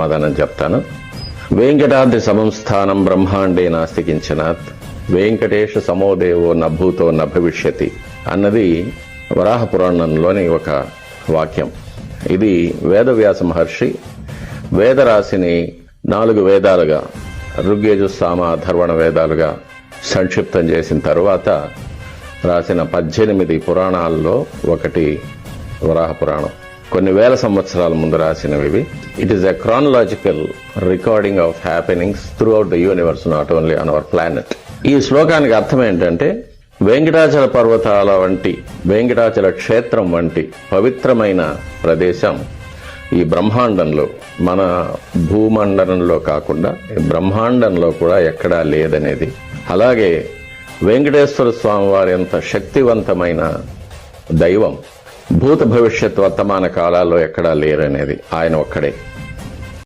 సమాధానం చెప్తాను. వెంకటాద్రి సమం స్థానం బ్రహ్మాండే నాస్తి కించనాత్, వెంకటేశ సమోదేవో నభూతో నభవిష్యతి అన్నది వరాహ పురాణంలోని ఒక వాక్యం. ఇది వేదవ్యాస మహర్షి వేదరాశిని 4 వేదాలుగా, ఋగ్యజు సామ అథర్వణ వేదాలుగా సంక్షిప్తం చేసిన తరువాత రాసిన 18 పురాణాల్లో ఒకటి వరాహ పురాణం. కొన్ని వేల సంవత్సరాల ముందు రాసినవి. It is a chronological recording of happenings through out the universe, not only on our planet. ఈ శ్లోకానికి అర్థం ఏంటంటే, వెంకటాచల పర్వతాల వంటి, వెంకటాచల క్షేత్రం వంటి పవిత్రమైన ప్రదేశం ఈ బ్రహ్మాండంలో, మన భూమండలంలో కాకుండా బ్రహ్మాండంలో కూడా ఎక్కడా లేదనేది. అలాగే వెంకటేశ్వర స్వామి వారి అంత శక్తివంతమైన దైవం భూత భవిష్యత్ వర్తమాన కాలాల్లో ఎక్కడా లేరనేది. ఆయన ఒక్కడే.